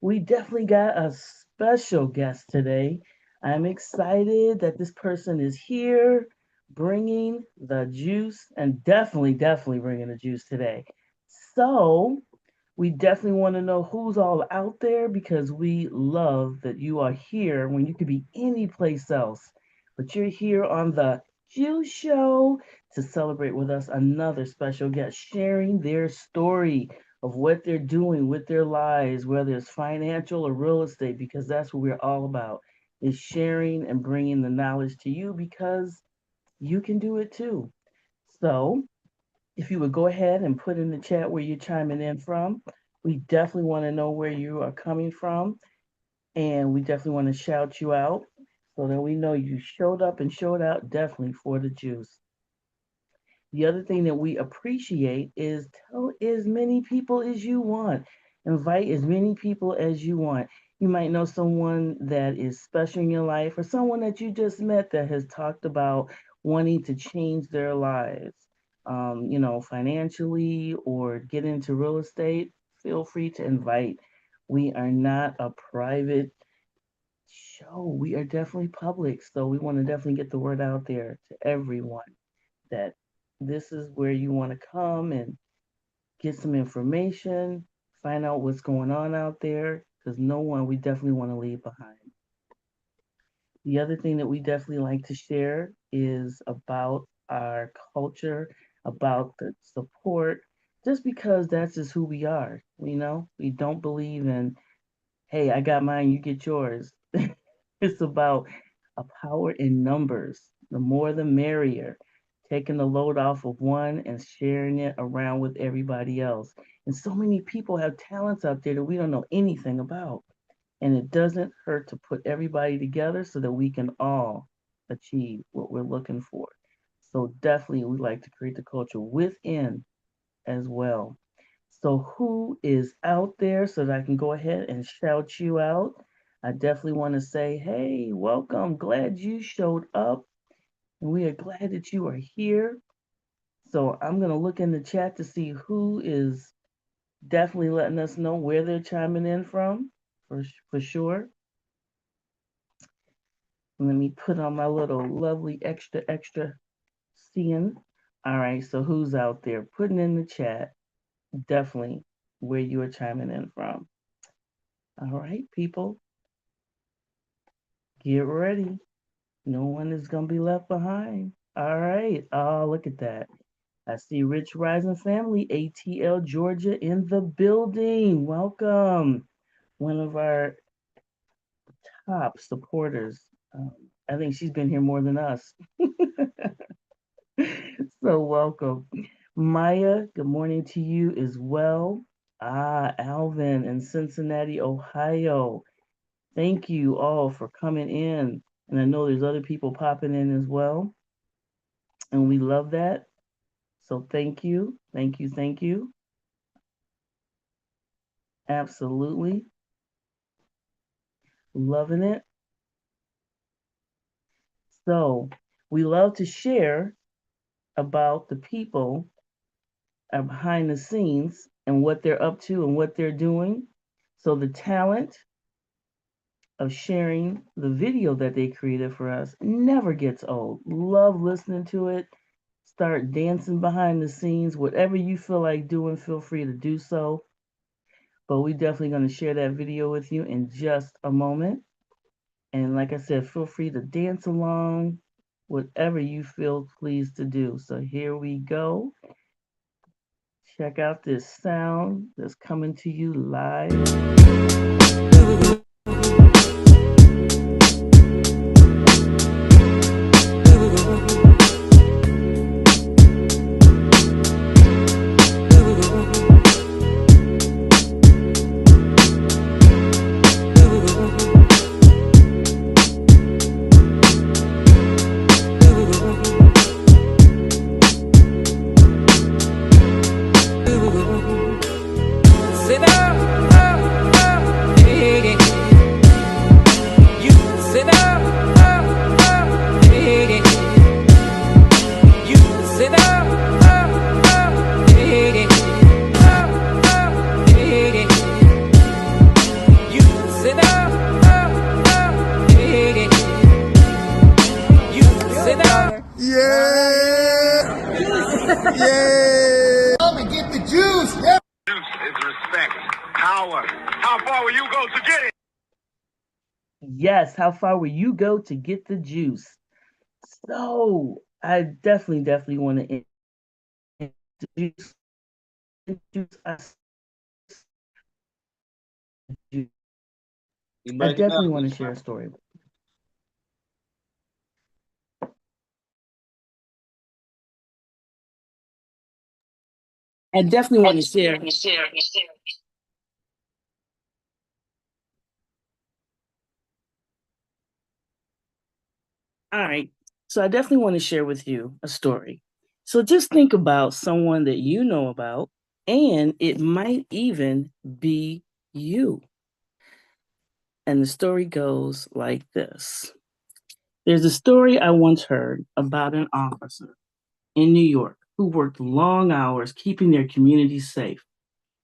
We definitely got a special guest today. I'm excited that this person is here bringing the juice and definitely bringing the juice today. So, we definitely want to know who's all out there because we love that you are here when you could be any place else. But you're here on the Juice Show to celebrate with us another special guest sharing their story of what they're doing with their lives, whether it's financial or real estate, because that's what we're all about, is sharing and bringing the knowledge to you because you can do it too. So, if you would go ahead and put in the chat where you're chiming in from, we definitely want to know where you are coming from, and we definitely want to shout you out so that we know you showed up and showed out definitely for the juice. The other thing that we appreciate is tell as many people as you want. Invite as many people as you want. You might know someone that is special in your life or someone that you just met that has talked about wanting to change their lives, financially or get into real estate. Feel free to invite. We are not a private show. We are definitely public. So we want to definitely get the word out there to everyone that this is where you want to come and get some information, find out what's going on out there, because no one we definitely want to leave behind. The other thing that we definitely like to share is about our culture, about the support, just because that's just who we are. We don't believe in, hey, I got mine, you get yours. It's about a power in numbers. The more the merrier. Taking the load off of one and sharing it around with everybody else. And so many people have talents out there that we don't know anything about. And it doesn't hurt to put everybody together so that we can all achieve what we're looking for. So definitely we like to create the culture within as well. So who is out there so that I can go ahead and shout you out? I definitely want to say, hey, welcome. Glad you showed up. And we are glad that you are here. So I'm going to look in the chat to see who is definitely letting us know where they're chiming in from for sure. Let me put on my little lovely extra seeing. All right, so who's out there putting in the chat definitely where you are chiming in from. All right, people, get ready. No one is going to be left behind. All right. Oh, look at that. I see Rich Rising Family, ATL, Georgia in the building. Welcome. One of our top supporters. I think she's been here more than us. So welcome. Maya, good morning to you as well. Alvin in Cincinnati, Ohio. Thank you all for coming in. And I know there's other people popping in as well. And we love that. So thank you. Thank you. Thank you. Absolutely. Loving it. So we love to share about the people behind the scenes and what they're up to and what they're doing. So the talent of sharing the video that they created for us never gets old. Love listening to it. Start dancing behind the scenes. Whatever you feel like doing, feel free to do so. But we're definitely going to share that video with you in just a moment. And like I said, feel free to dance along, whatever you feel pleased to do. So here we go. Check out this sound that's coming to you live. How far will you go to get it? Yes, how far will you go to get the juice? So I definitely want to introduce us. You I breaking up. definitely want to share a story. I definitely want to share. All right. So I definitely want to share with you a story. So just think about someone that you know about, and it might even be you. And the story goes like this. There's a story I once heard about an officer in New York who worked long hours keeping their community safe.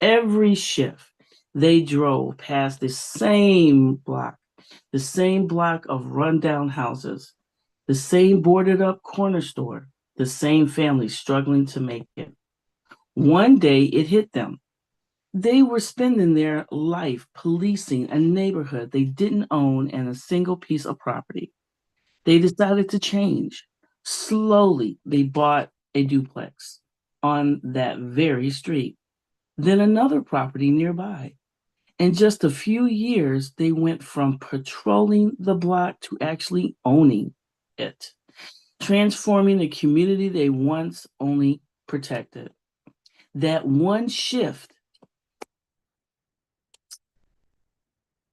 Every shift, they drove past the same block of rundown houses, the same boarded up corner store, the same families struggling to make it. One day it hit them. They were spending their life policing a neighborhood they didn't own and a single piece of property. They decided to change. Slowly, they bought a duplex on that very street, then another property nearby. In just a few years, they went from patrolling the block to actually owning it, transforming the community they once only protected. That one shift,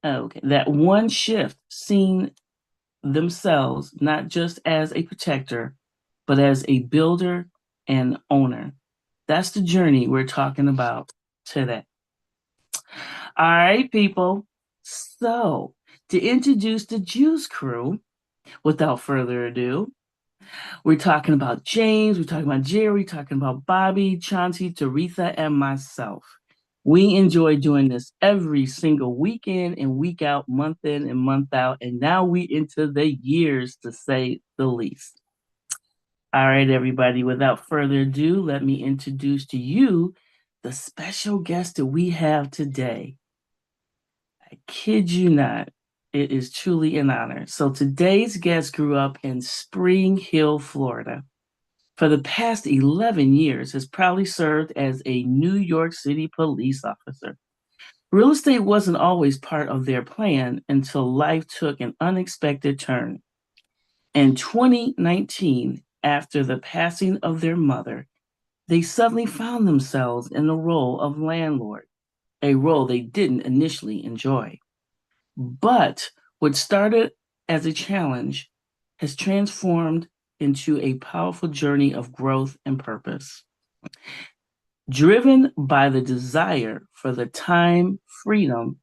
that one shift, seeing themselves not just as a protector, but as a builder and owner. That's the journey we're talking about today. All right, people. So, to introduce the Juice Crew, without further ado, we're talking about James, we're talking about Jerry, talking about Bobby, Chauncey, Teresa, and myself. We enjoy doing this every single weekend and week out, month in and month out, and now we into the years to say the least. All right, everybody, without further ado, let me introduce to you the special guest that we have today. I kid you not, it is truly an honor. So today's guest grew up in Spring Hill, Florida. For the past 11 years, has proudly served as a New York City police officer. Real estate wasn't always part of their plan until life took an unexpected turn. In 2019, after the passing of their mother, they suddenly found themselves in the role of landlord, a role they didn't initially enjoy. But what started as a challenge has transformed into a powerful journey of growth and purpose. Driven by the desire for the time, freedom,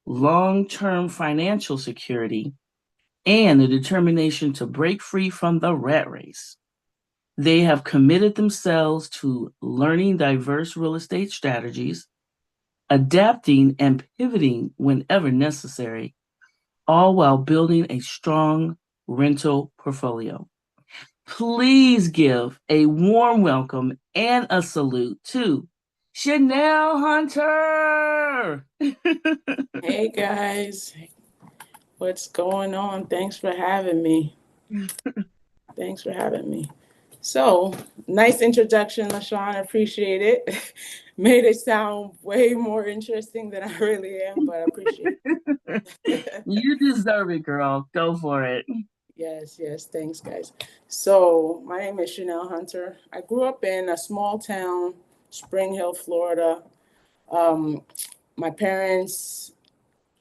long term financial security, and the determination to break free from the rat race, they have committed themselves to learning diverse real estate strategies, adapting and pivoting whenever necessary, all while building a strong rental portfolio. Please give a warm welcome and a salute to Chanel Hunter. Hey guys, what's going on? Thanks for having me. Thanks for having me. So, nice introduction, LaShawn. Appreciate it. Made it sound way more interesting than I really am, but I appreciate it. You deserve it, girl. Go for it. Yes, yes. Thanks, guys. So, my name is Chanel Hunter. I grew up in a small town, Spring Hill, Florida. Um, my parents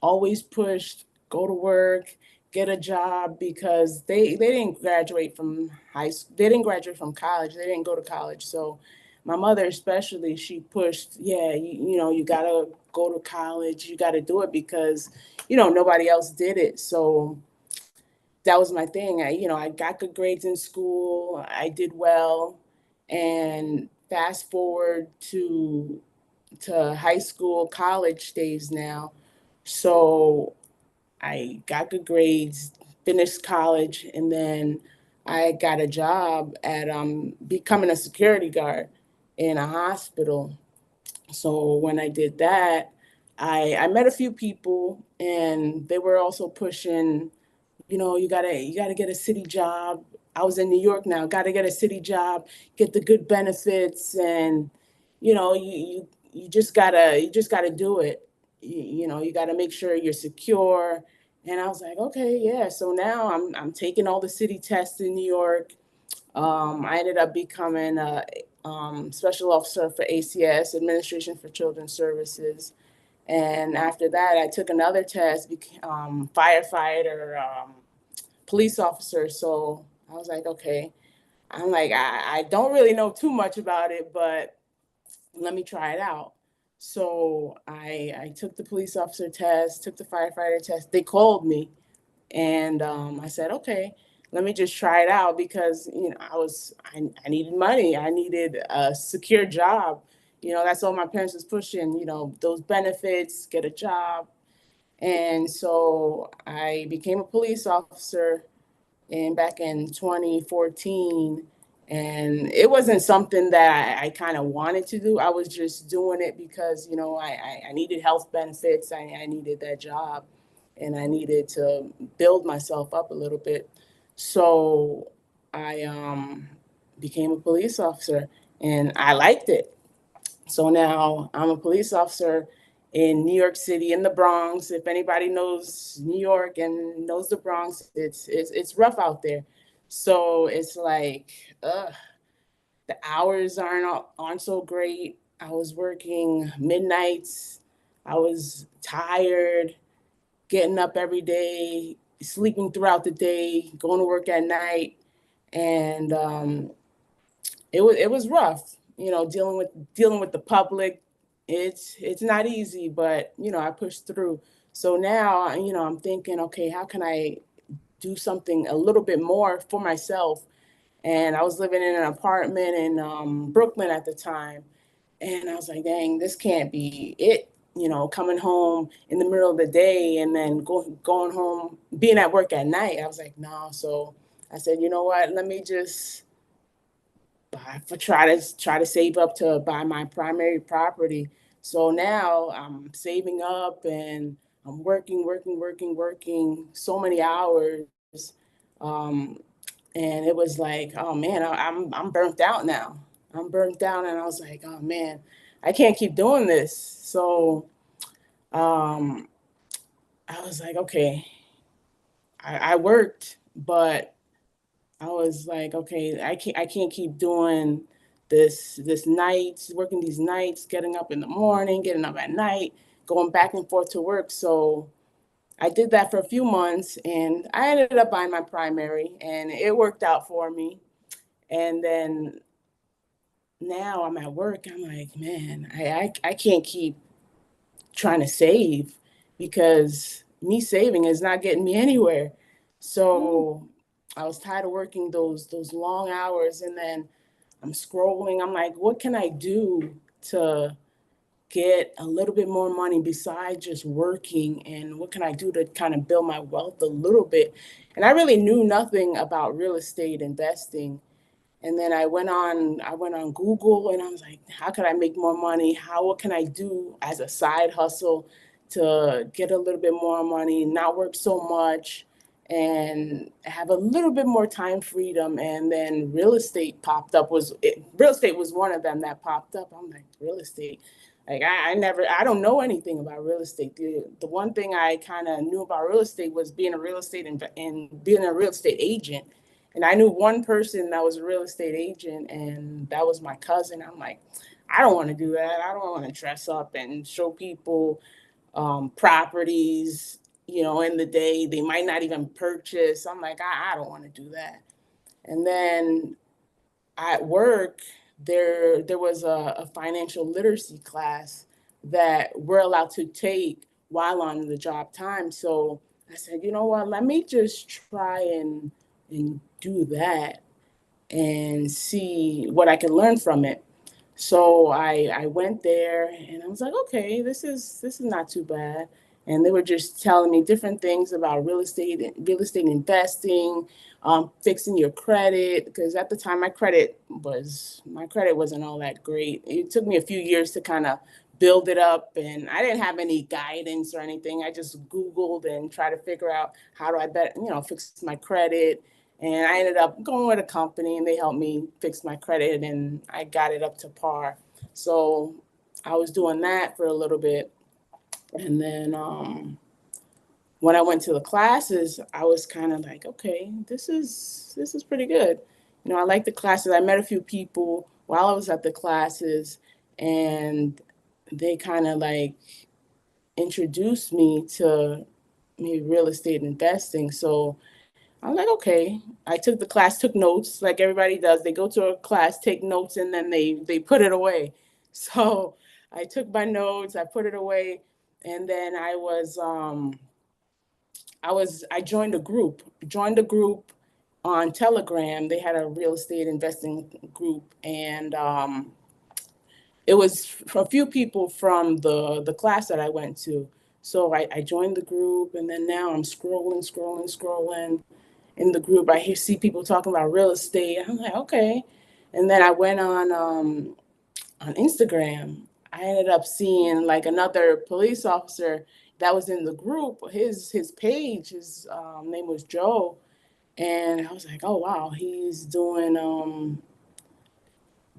always pushed go to work, get a job because they didn't graduate from high school. They didn't graduate from college. They didn't go to college. So my mother especially, she pushed, yeah, you got to go to college. You got to do it because nobody else did it. So that was my thing. I got good grades in school. I did well. And fast forward to high school, college days now. So I got good grades, finished college, and then I got a job at becoming a security guard in a hospital. So when I did that, I met a few people, and they were also pushing, you gotta get a city job. I was in New York now, gotta get a city job, get the good benefits, and you just gotta do it. You gotta make sure you're secure. And I was like, okay, yeah. So now I'm taking all the city tests in New York. I ended up becoming a special officer for ACS, Administration for Children's Services. And after that, I took another test, firefighter, police officer. So I was like, okay, I'm like, I don't really know too much about it, but let me try it out. So I took the police officer test, took the firefighter test. They called me, and I said, okay, let me just try it out because I needed money. I needed a secure job. That's all my parents was pushing. Those benefits, get a job. And so I became a police officer back in 2014. And it wasn't something that I kind of wanted to do. I was just doing it because, I needed health benefits. I needed that job, and I needed to build myself up a little bit. So I became a police officer, and I liked it. So now I'm a police officer in New York City, in the Bronx. If anybody knows New York and knows the Bronx, it's rough out there. So it's like, the hours aren't so great. I was working midnights. I was tired, getting up every day, sleeping throughout the day, going to work at night, and it was rough. Dealing with the public. It's not easy, but I pushed through. So now I'm thinking, okay, how can I do something a little bit more for myself? And I was living in an apartment in Brooklyn at the time, and I was like, dang, this can't be it. Coming home in the middle of the day and then going home, being at work at night. I was like, no. So I said, you know what? Let me just try to save up to buy my primary property. So now I'm saving up, and I'm working, working, working, working so many hours. Um, and it was like, oh man, I'm burnt out now. I'm burnt out, and I was like, oh man, I can't keep doing this. So um, I was like, okay, I worked, but I was like, okay, I can't keep doing this nights, working these nights, getting up in the morning, getting up at night, going back and forth to work. So I did that for a few months, and I ended up buying my primary, and it worked out for me. And then now I'm at work. I'm like, man, I can't keep trying to save, because me saving is not getting me anywhere. Ooh. So I was tired of working those long hours, and then I'm scrolling. I'm like, what can I do to get a little bit more money besides just working, and what can I do to kind of build my wealth a little bit? And I really knew nothing about real estate investing. And then I went on Google, and I was like, how can I make more money? What can I do as a side hustle to get a little bit more money, not work so much, and have a little bit more time freedom? And then real estate was one of them that popped up. I'm like, real estate. Like I don't know anything about real estate. The one thing I kind of knew about real estate was being a real estate and being a real estate agent. And I knew one person that was a real estate agent, and that was my cousin. I'm like, I don't want to do that. I don't want to dress up and show people properties, in the day they might not even purchase. I'm like, I don't want to do that. And then at work, there was a financial literacy class that we're allowed to take while on the job time. So I said, you know what, let me just try and do that and see what I can learn from it. So I went there, and I was like, okay, this is not too bad. And they were just telling me different things about real estate investing, fixing your credit. Because at the time, my credit wasn't all that great. It took me a few years to kind of build it up. And I didn't have any guidance or anything. I just Googled and tried to figure out how do I fix my credit. And I ended up going with a company and they helped me fix my credit and I got it up to par. So I was doing that for a little bit. And then when I went to the classes, I was kind of like, okay, this is pretty good. I like the classes. I met a few people while I was at the classes, and they kind of like introduced me to maybe real estate investing. So I was like, okay. I took the class, took notes like everybody does. They go to a class, take notes, and then they put it away. So I took my notes, I put it away, and then I joined a group on Telegram. They had a real estate investing group, and it was a few people from the class that I went to. So I joined the group, and then now I'm scrolling in the group. See people talking about real estate. I'm like, okay. And then I went on Instagram. I ended up seeing like another police officer that was in the group. His page, his name was Joe, and I was like, oh wow, he's doing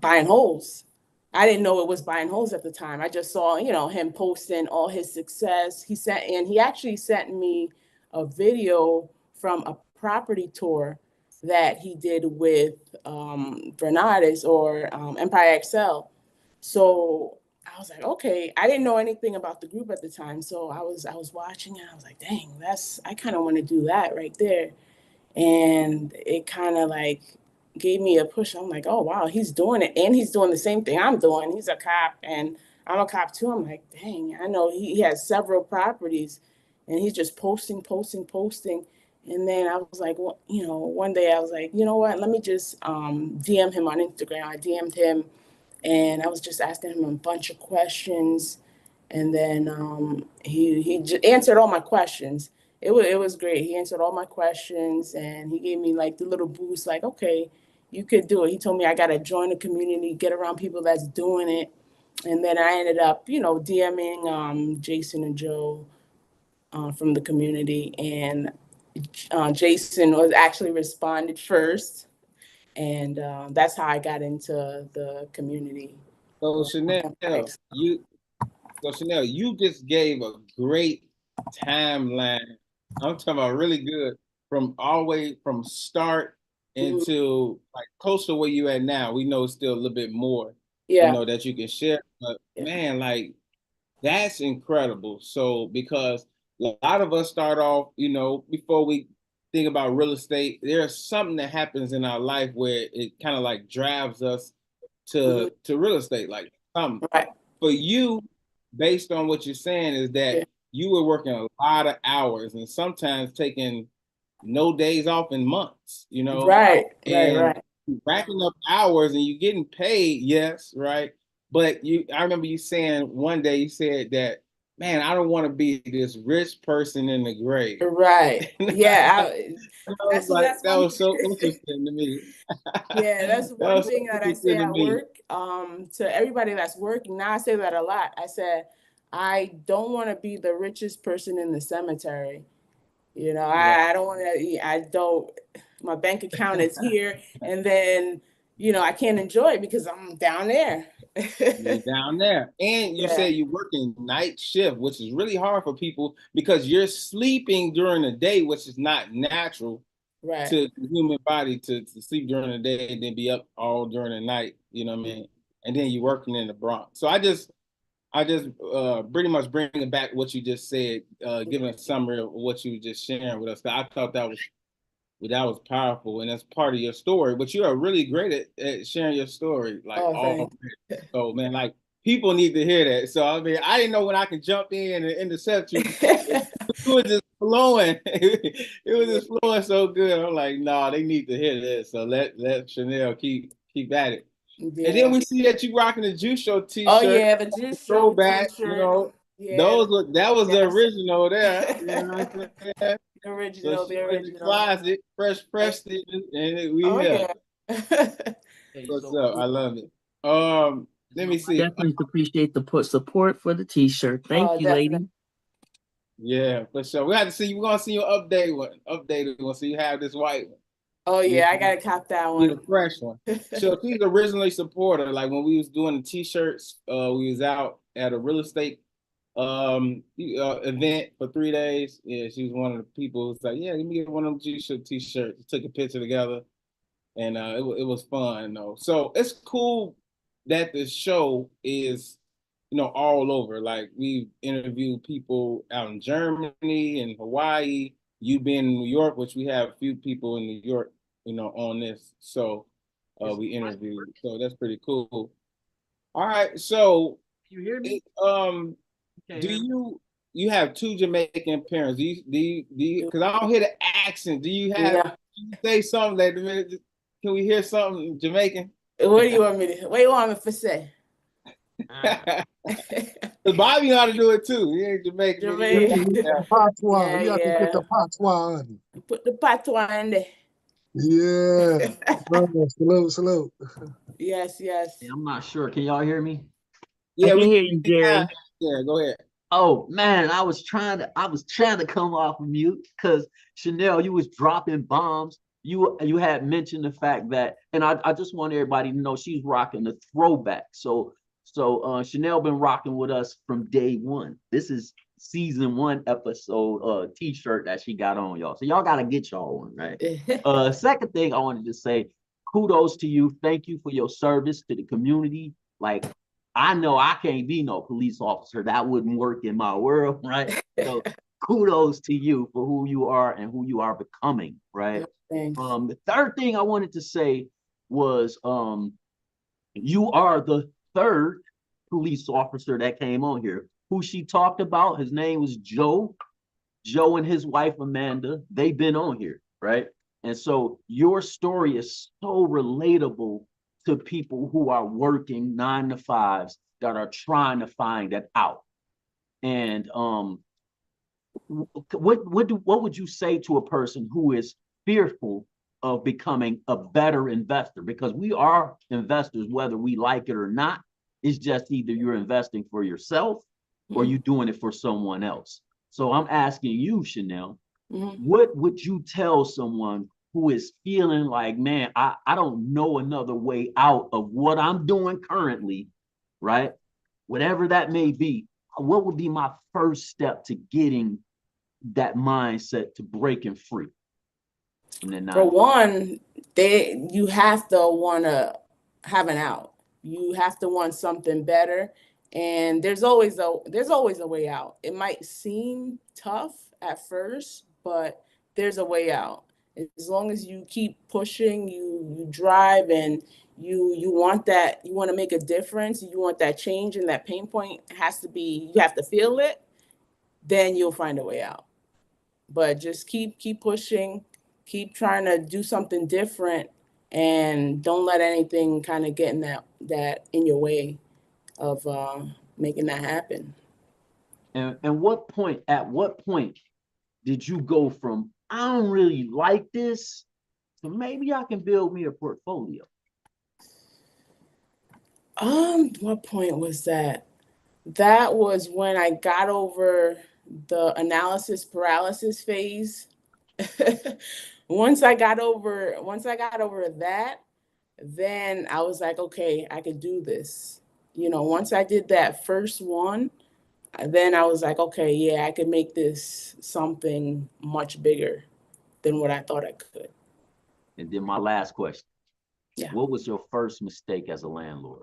buying holes. I didn't know it was buying holes at the time. I just saw, him posting all his success. He actually sent me a video from a property tour that he did with Bernardus or Empire XL. So I was like, okay, I didn't know anything about the group at the time. So I was watching and I was like, dang, I kind of want to do that right there. And it kind of like gave me a push. I'm like, oh wow, he's doing it, and he's doing the same thing I'm doing. He's a cop, and I'm a cop too. I'm like, dang, I know he has several properties, and he's just posting. And then I was like, well, one day I was like, you know what? Let me just DM him on Instagram. I DM'd him, and I was just asking him a bunch of questions, and then he answered all my questions. It was great. He answered all my questions, and he gave me like the little boost, like, okay, you could do it. He told me I gotta join the community, get around people that's doing it, and then I ended up, DMing Jason and Joe from the community, and Jason was actually responded first, and that's how I got into the community. So For Chanel, you just gave a great timeline. I'm talking about really good from all the way from start Mhm. into like close to where you at now. We know it's still a little bit more, Yeah, that you can share. But yeah. man, like that's incredible. So because a lot of us start off, before we think about real estate, there's something that happens in our life where it kind of like drives us Mhm. to real estate. Like Right. for you, based on what you're saying, is that Yeah. you were working a lot of hours and sometimes taking no days off in months, Right. Right. and Right. racking up hours and you getting paid, yes, right. But I remember you saying one day you said that, man, I don't want to be this rich person in the grave. Right. And Yeah. I was like, That's that one. was so interesting to me. Yeah, that's That one was so thing that I say interesting to at me. work. To everybody that's working now, I say that a lot. I said I don't want to be the richest person in the cemetery. Yeah, I don't want to. I don't. My bank account is here, and then I can't enjoy it because I'm down there. you're down there. And you Yeah. say you're working night shift, which is really hard for people because you're sleeping during the day, which is not natural Right. to the human body to sleep during the day and then be up all during the night, you know what I mean? And then you're working in the Bronx. So I just pretty much bringing back what you just said, giving a summary of what you were just sharing with us. I thought that was powerful, and that's part of your story. But you are really great at sharing your story, like Oh, all. thanks. So man, like people need to hear that. So I mean, I didn't know when I could jump in and intercept you. You were just flowing. It was Yeah. just flowing so good. I'm like, no, nah, they need to hear this. So let Chanel keep at it. And then Yeah. we see that you rocking the Juice Show Oh T-shirt, yeah, the Juice Show throwback. T-shirt. Yeah. That was the Yes. original there. You know what I'm saying? The So original. she The in the original. closet, fresh Stevens, and we Oh here. yeah. Hey, What's so up? I love it. Let me see. Definitely appreciate the support for the T-shirt. Thank you, Definitely. lady. Yeah, for sure. We have to see. We're gonna see your updated one, so you have this white one. Oh Yeah, yeah, I gotta cop that need a one. fresh one. So she's originally a supporter. Like when we was doing the T-shirts, we was out at a real estate event for 3 days. Yeah, she was one of the people who's like, yeah, let me get one of them T-shirts. Took a picture together, and it was fun though. So it's cool that the show is, all over. Like we've interviewed people out in Germany and Hawaii. You've been in New York, which we have a few people in New York, on this. So we interviewed. So that's pretty cool. All right. So You hear me? do you have two Jamaican parents? Do you, because I don't hear the accent. Do you have, Yeah. say something like, can we hear something Jamaican? What do you want me to? What do you want me to say? Because Bobby know how to do it too. He ain't Jamaican. Jamaican. Yeah. Patois. Yeah, You have to put the patois on. Put the patois in there. Yeah. Salute. Yes. I'm not sure. Can y'all hear me? I Yeah, can we hear you, Jerry. yeah, go ahead. Oh man, I was trying to come off of mute because Chanel, you was dropping bombs. You had mentioned the fact that, and I just want everybody to know she's rocking the throwback. So Chanel been rocking with us from day one. This is season 1 episode t-shirt that she got on, y'all. So y'all gotta get y'all one, right? Second thing I wanted to say, kudos to you. Thank you for your service to the community. Like, I know I can't be no police officer. That wouldn't work in my world, right? So kudos to you for who you are and who you are becoming, right? Thanks. The third thing I wanted to say was you are the third police officer that came on here. Who she talked about, his name was Joe. Joe and his wife Amanda, they've been on here, right? And so your story is so relatable to people who are working 9 to 5s that are trying to find that out. And what would you say to a person who is fearful of becoming a better investor? Because we are investors, whether we like it or not. It's just either you're investing for yourself or you're doing it for someone else. So I'm asking you, Chanel, what would you tell someone who is feeling like, man, I don't know another way out of what I'm doing currently, right? Whatever that may be, what would be my first step to getting that mindset to breaking free? For one, you have to want to have an out. You have to want something better, and there's always a way out. It might seem tough at first, but there's a way out. As long as you keep pushing, you drive, and you want that. You want to make a difference. You want that change, and that pain point has to be. You have to feel it. Then you'll find a way out. But just keep pushing, keep trying to do something different, and don't let anything kind of get in that in your way of making that happen. And at what point did you go from I don't really like this to maybe I can build me a portfolio? What point was that? That was when I got over the analysis paralysis phase. Once I got over that, then I was like, okay, I could do this. Once I did that first one, then I was like, okay, yeah, I could make this something much bigger than what I thought I could. And then my last question. Yeah. What was your first mistake as a landlord?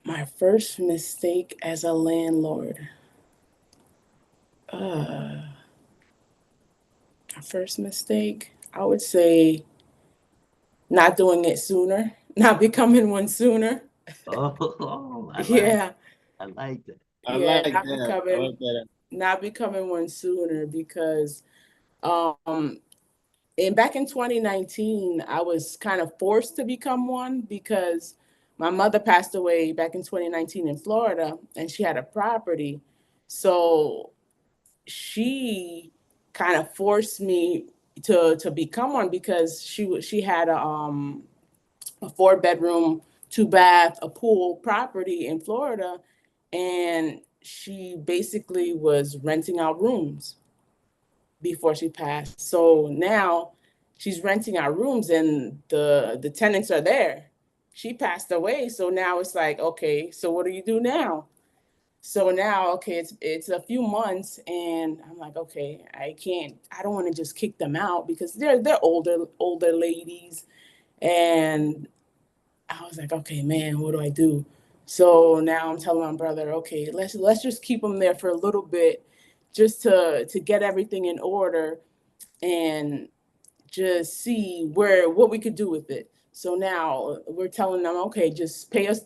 My first mistake as a landlord. My first mistake, I would say not doing it sooner, not becoming one sooner. Oh, I Yeah. like that. I Yeah, like not that. I like that. not becoming one sooner because and back in 2019, I was kind of forced to become one because my mother passed away back in 2019 in Florida, and she had a property. So she kind of forced me to become one because she had a 4-bedroom, two-bath, a pool property in Florida, and she basically was renting out rooms before she passed. So now she's renting out rooms and the tenants are there. She passed away, so now it's like, okay, so what do you do now? So now, okay, it's a few months, and I'm like, okay, I don't want to just kick them out because they're older ladies, and I was like, okay, man, what do I do? So now I'm telling my brother, okay, let's just keep them there for a little bit, just to get everything in order, and just see what we could do with it. So now we're telling them, okay, just pay us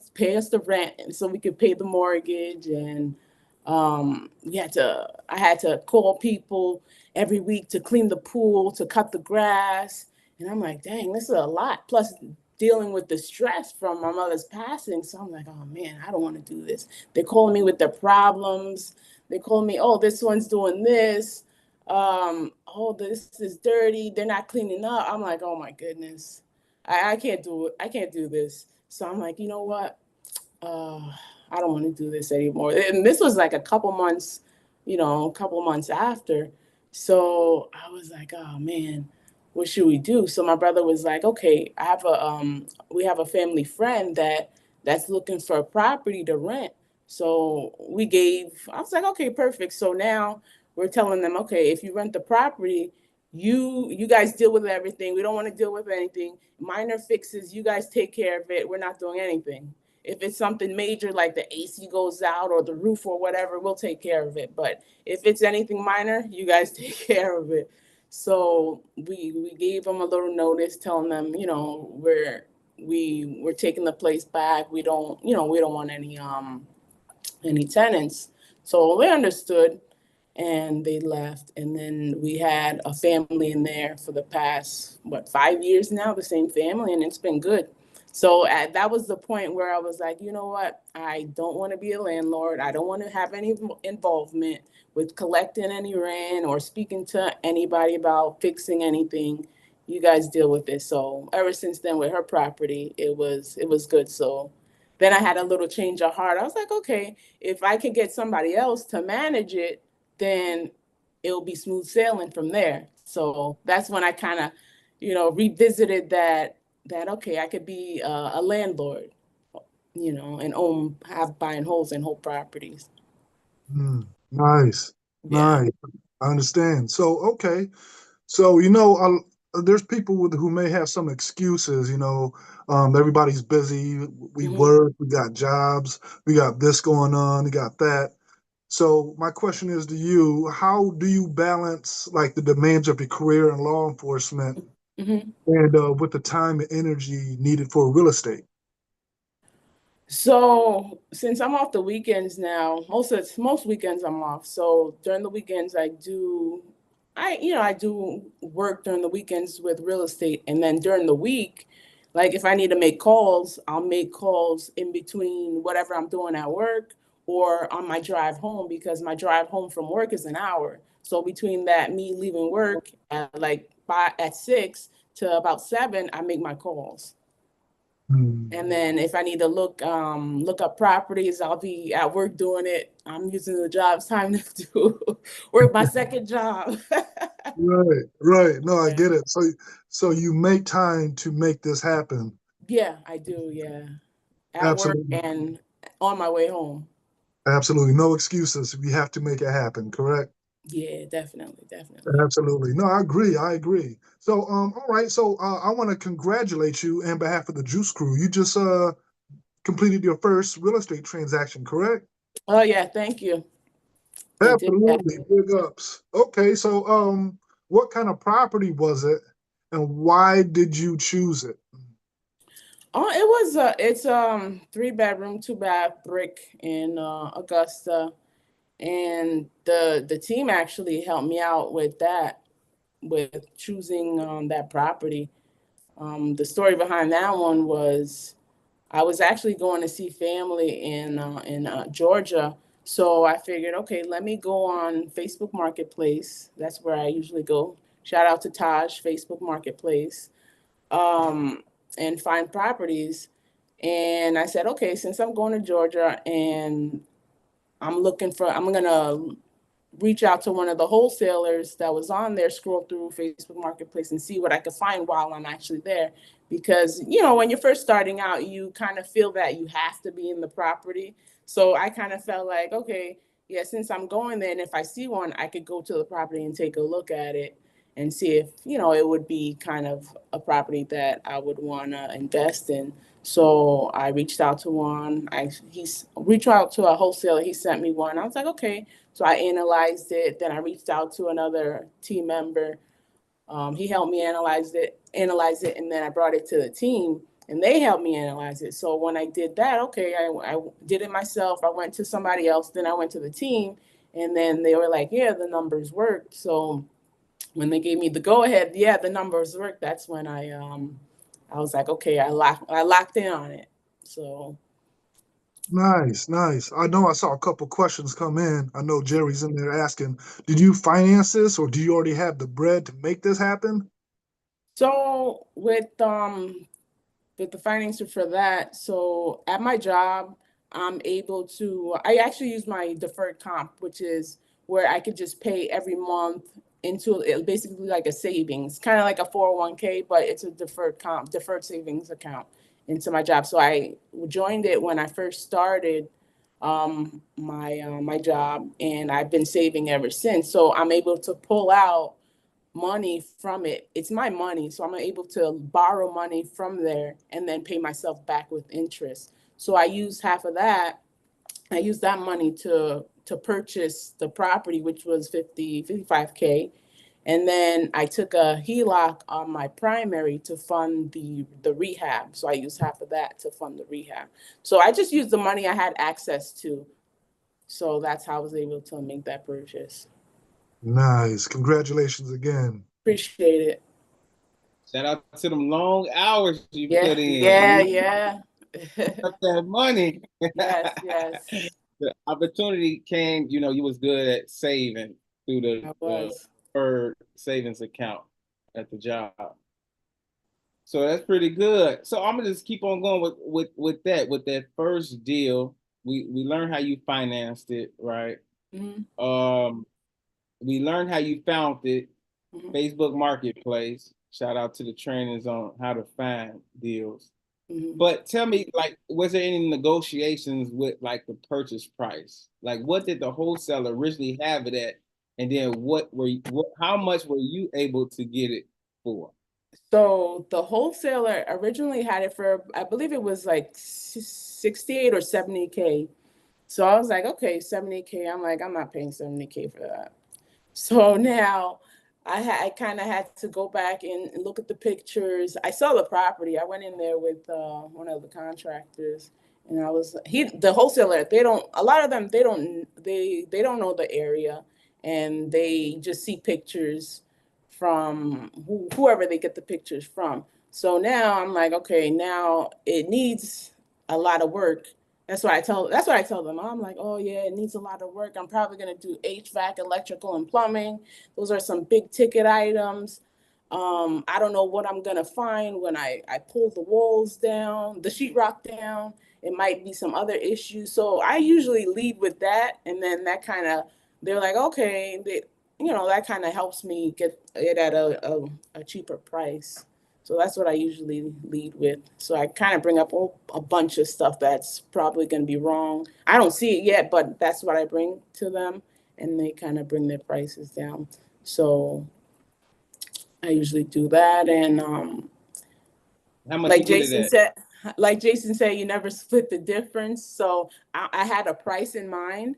the rent, and so we could pay the mortgage. And I had to call people every week to clean the pool, to cut the grass, and I'm like, dang, this is a lot. Plus dealing with the stress from my mother's passing. So I'm like, oh man, I don't want to do this. They call me with their problems. They call me, oh, this one's doing this. Oh, this is dirty. They're not cleaning up. I'm like, oh my goodness, I can't do it. I can't do this. So I'm like, you know what? uh, I don't want to do this anymore. And this was like a couple months after. So I was like, oh man, what should we do? So my brother was like, okay, we have a family friend that's looking for a property to rent. So I was like, okay, perfect. So now we're telling them, okay, if you rent the property, you guys deal with everything. We don't want to deal with anything. Minor fixes, you guys take care of it. We're not doing anything. If it's something major like the AC goes out or the roof or whatever, we'll take care of it. But if it's anything minor, you guys take care of it. So we gave them a little notice telling them, we're taking the place back. We don't want any tenants. So they understood and they left. And then we had a family in there for the past, 5 years now, the same family, and it's been good. So that was the point where I was like, you know what? I don't want to be a landlord. I don't want to have any involvement with collecting any rent or speaking to anybody about fixing anything. You guys deal with it. So ever since then, with her property, it was good. So then I had a little change of heart. I was like, okay, if I can get somebody else to manage it, then it'll be smooth sailing from there. So that's when I kind of, revisited that okay, I could be a landlord, and have buy and holds and hold properties. Nice, Yeah. nice. I understand. So, okay. So, there's people who may have some excuses. Everybody's busy. We Hmm. work, we got jobs, we got this going on, we got that. So, my question is to you, how do you balance like the demands of your career in law enforcement Hmm. and with the time and energy needed for real estate? So since I'm off the weekends now, most weekends I'm off. So during the weekends I do work during the weekends with real estate, and then during the week, like if I need to make calls, I'll make calls in between whatever I'm doing at work or on my drive home, because my drive home from work is an hour. So between that, me leaving work at like at 6 to about 7, I make my calls. Hmm. And then if I need to look up properties, I'll be at work doing it. I'm using the job's time to do work my second job. Right, right. No, I Yeah. get it. So you make time to make this happen. Yeah, I do. Yeah. At work Absolutely. and on my way home. Absolutely. No excuses. We have to make it happen, correct? Yeah, definitely. Definitely. Absolutely. No, I agree. I agree. So, all right. So, I want to congratulate you on behalf of the Juice Crew. You just completed your first real estate transaction, correct? Oh, yeah. Thank you. It did Absolutely. happen. Big ups. Okay. So, what kind of property was it, and why did you choose it? Oh, it's 3 bedroom, 2 bath brick in Augusta. And the team actually helped me out with that, with choosing that property. The story behind that one was I was actually going to see family in Georgia. So I figured, okay, let me go on Facebook Marketplace. That's where I usually go. Shout out to Taj, Facebook Marketplace, um, and find properties. And I said, okay, since I'm going to Georgia and I'm gonna reach out to one of the wholesalers that was on there, scroll through Facebook Marketplace and see what I could find while I'm actually there. Because, when you're first starting out, you kind of feel that you have to be in the property. So I kind of felt like, okay, yeah, since I'm going there and if I see one, I could go to the property and take a look at it and see if, it would be kind of a property that I would want to invest in. So I reached out to one. He's reached out to a wholesaler. He sent me one. I was like, okay. So I analyzed it. Then I reached out to another team member. He helped me analyze it, and then I brought it to the team, and they helped me analyze it. So when I did that, okay, I did it myself. I went to somebody else. Then I went to the team, and then they were like, "Yeah, the numbers worked." So when they gave me the go ahead, yeah, the numbers worked. That's when I was like, okay, I locked in on it. So Nice, nice. I know I saw a couple questions come in. I know Jerry's in there asking, did you finance this or do you already have the bread to make this happen? so with the financing for that, so at my job, I actually use my deferred comp, which is where I could just pay every month into it, basically like a savings, kind of like a 401k, but it's a deferred savings account into my job. So I joined it when I first started my job, and I've been saving ever since. So I'm able to pull out money from it. It's my money, so I'm able to borrow money from there and then pay myself back with interest. So I use half of that. I use that money to purchase the property, which was 55K. And then I took a HELOC on my primary to fund the rehab. So I used half of that to fund the rehab. So I just used the money I had access to. So that's how I was able to make that purchase. Nice. Congratulations again. Appreciate it. Shout out to them long hours you Yeah, put in. yeah, You yeah. got that money. Yes, yes, The opportunity came, you was good at saving through I the was. deferred savings account at the job. So that's pretty good. So I'm gonna just keep on going with that first deal. We learned how you financed it, right? Hmm. Um, we learned how you found it, Hmm. Facebook Marketplace. Shout out to the trainers on how to find deals. Hmm. But tell me, like, was there any negotiations with like the purchase price? Like, what did the wholesaler originally have it at, and then how much were you able to get it for? So the wholesaler originally had it for, I believe it was like 68 or 70K. So I was like, okay, 70K. I'm like, I'm not paying 70K for that. So now I kind of had to go back and look at the pictures. I saw the property. I went in there with one of the contractors, and the wholesaler. They don't, a lot of them, they don't know the area, and they just see pictures from whoever they get the pictures from. So now I'm like, okay, now it needs a lot of work. That's what I tell them. I'm like, oh yeah, it needs a lot of work. I'm probably gonna do HVAC, electrical, and plumbing. Those are some big ticket items. I don't know what I'm gonna find when I pull the walls down, the sheetrock down. It might be some other issues. So I usually lead with that, and then that kind of they're like, okay, that kind of helps me get it at a cheaper price. So that's what I usually lead with. So I kind of bring up a bunch of stuff that's probably going to be wrong. I don't see it yet, but that's what I bring to them, and they kind of bring their prices down. So I usually do that, and How much you like get it Jason at? said, you never split the difference. So I had a price in mind.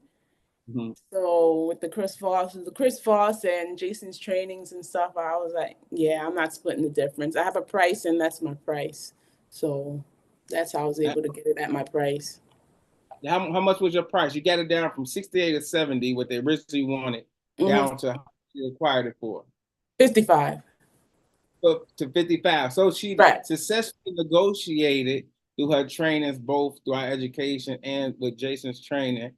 Mhm. So with the Chris Voss and Jason's trainings and stuff, I was like, yeah, I'm not splitting the difference. I have a price and that's my price. So that's how I was able to get it at my price. How much was your price? You got it down from 68 to 70, what they originally wanted, Hmm. down to how much you acquired it for. 55. Up to 55. So she Right. successfully negotiated through her trainings, both through our education and with Jason's training,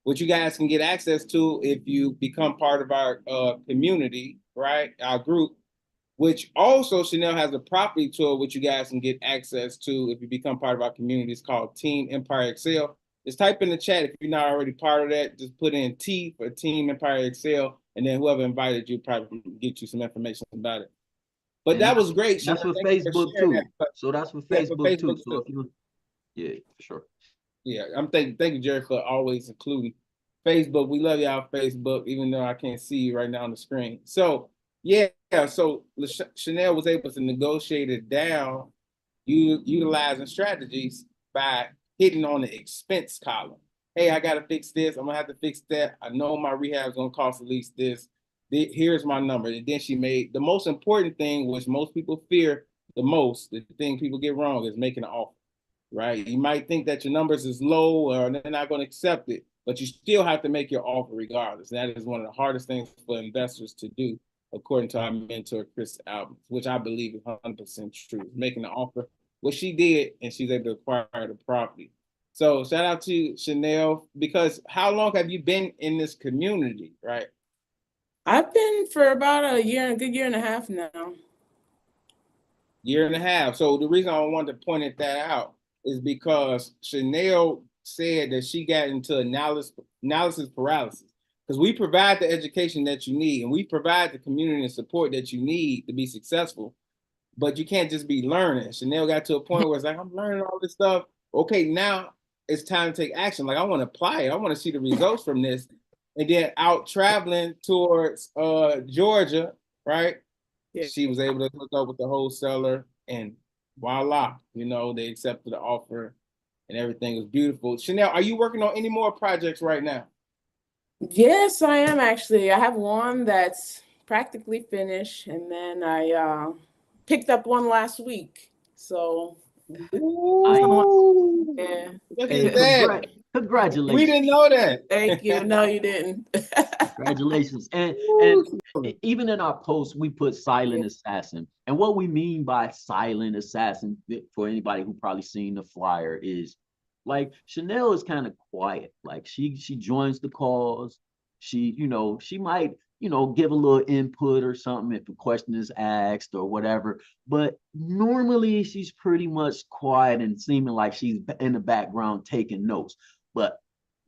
which you guys can get access to if you become part of our community, right? Our group, which also Chanel has a property tour which you guys can get access to if you become part of our community. It's called Team Empire Excel. Just type in the chat if you're not already part of that. Just put in T for Team Empire Excel, and then whoever invited you probably get you some information about it. But And that was great. that's Chanel. for Thank you for Facebook sharing too. that. So that's for Yeah, for Facebook too. Facebook So too. if you, yeah, for sure. Yeah, thank you, Jerry, for always including Facebook. We love y'all, Facebook, even though I can't see you right now on the screen. So yeah, so Chanel was able to negotiate it down, utilizing strategies by hitting on the expense column. Hey, I gotta fix this. I'm gonna have to fix that. I know my rehab's gonna cost at least this. Here's my number. And then she made the most important thing, which most people fear the most. The thing people get wrong is making an offer. Right? You might think that your numbers is low or they're not going to accept it, but you still have to make your offer regardless. That is one of the hardest things for investors to do, according to our mentor, Chris Albert, which I believe is 100% true. Making the offer, what she did, and she's able to acquire the property. So shout out to Chanel, because how long have you been in this community, right? I've been for about a good year and a half now. Year and a half. So the reason I wanted to point that out is because Chanel said that she got into analysis paralysis, because we provide the education that you need and we provide the community and support that you need to be successful, but you can't just be learning. Chanel got to a point where it's like, I'm learning all this stuff. Okay, now it's time to take action. Like, I want to apply it. I want to see the results from this. And then out traveling towards Georgia, right? Yeah. She was able to hook up with the wholesaler, and voila, they accepted the offer and everything was beautiful. Chanel, are you working on any more projects right now? Yes, I am actually. I have one that's practically finished, and then I picked up one last week. So, Ooh, yeah. look Hey, at that. We congratulations. didn't know that. Thank you. No, you didn't. Congratulations. And even in our post, we put silent assassin. And what we mean by silent assassin, for anybody who probably seen the flyer, is like Chanel is kind of quiet. Like she joins the cause. She might, give a little input or something if a question is asked or whatever. But normally she's pretty much quiet and seeming like she's in the background taking notes. But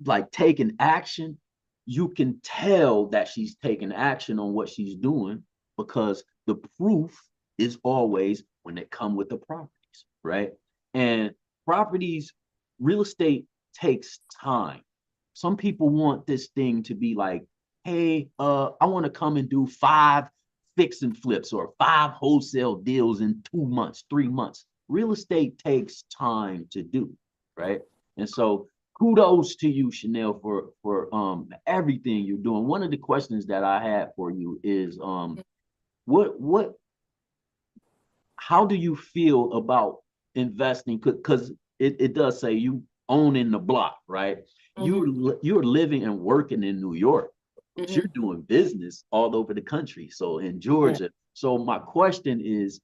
like taking action, you can tell that she's taking action on what she's doing, because the proof is always when they come with the properties, right? And properties, real estate takes time. Some people want this thing to be like, hey, I want to come and do 5 fix and flips or 5 wholesale deals in 2 months, 3 months. Real estate takes time to do, right? And so kudos to you, Chanel, for everything you're doing. One of the questions that I had for you is what how do you feel about investing? Because it does say you own in the block, right? You're living and working in New York, but you're doing business all over the country. So in Georgia. Yeah. So my question is,